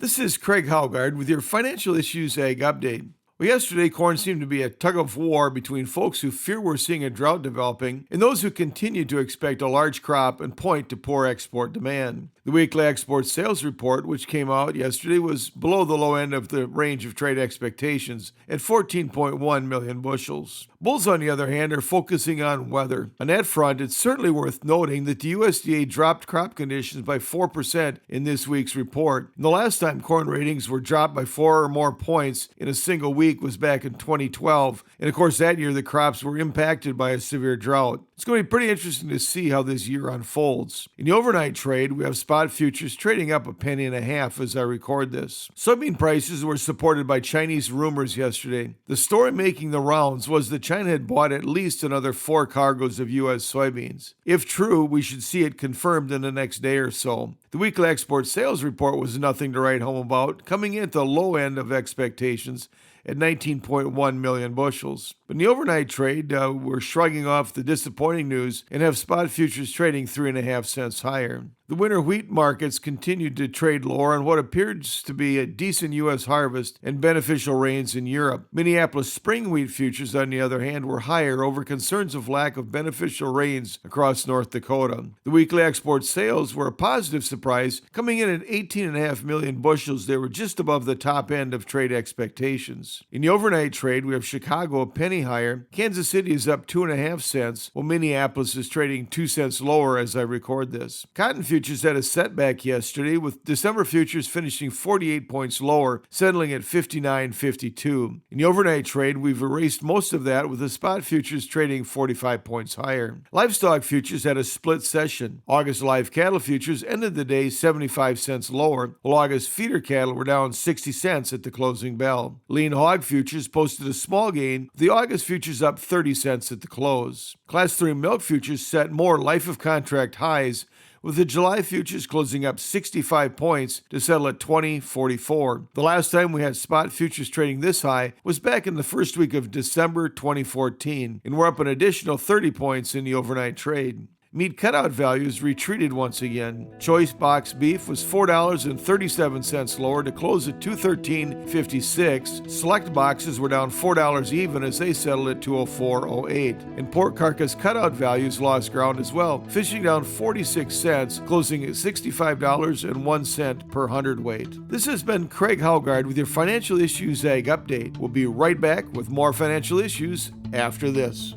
This is Craig Howgard with your Financial Issues Ag Update. Well, yesterday, corn seemed to be a tug of war between folks who fear we're seeing a drought developing and those who continue to expect a large crop and point to poor export demand. The weekly export sales report, which came out yesterday, was below the low end of the range of trade expectations at 14.1 million bushels. Bulls, on the other hand, are focusing on weather. On that front, it's certainly worth noting that the USDA dropped crop conditions by 4% in this week's report. And the last time corn ratings were dropped by 4 or more points in a single week was back in 2012. And of course, that year the crops were impacted by a severe drought. It's going to be pretty interesting to see how this year unfolds. In the overnight trade, we have spot futures trading up 1.5 pennies as I record this. Soybean prices were supported by Chinese rumors yesterday. The story making the rounds was that China had bought at least another 4 cargoes of U.S. soybeans. If true, we should see it confirmed in the next day or so. The weekly export sales report was nothing to write home about, coming in at the low end of expectations at 19.1 million bushels. But in the overnight trade, we're shrugging off the disappointing news and have spot futures trading 3.5 cents higher. The winter wheat markets continued to trade lower on what appears to be a decent U.S. harvest and beneficial rains in Europe. Minneapolis spring wheat futures, on the other hand, were higher over concerns of lack of beneficial rains across North Dakota. The weekly export sales were a positive surprise, coming in at 18.5 million bushels. They were just above the top end of trade expectations. In the overnight trade, we have Chicago a penny higher. Kansas City is up 2.5 cents, while Minneapolis is trading 2 cents lower as I record this. Cotton futures had a setback yesterday, with December futures finishing 48 points lower, settling at 59.52. In the overnight trade, we've erased most of that, with the spot futures trading 45 points higher. Livestock futures had a split session. August live cattle futures ended the day 75 cents lower, while August feeder cattle were down 60 cents at the closing bell. Lean hog futures posted a small gain, with the August futures up 30 cents at the close. Class 3 milk futures set more life of contract highs, with the July futures closing up 65 points to settle at 20.44. The last time we had spot futures trading this high was back in the first week of December 2014, and we're up an additional 30 points in the overnight trade. Meat cutout values retreated once again. Choice box beef was $4.37 lower to close at $213.56. Select boxes were down $4 even as they settled at $204.08. And pork carcass cutout values lost ground as well, finishing down 46 cents, closing at $65.01 per hundredweight. This has been Craig Howgard with your Financial Issues Ag Update. We'll be right back with more financial issues after this.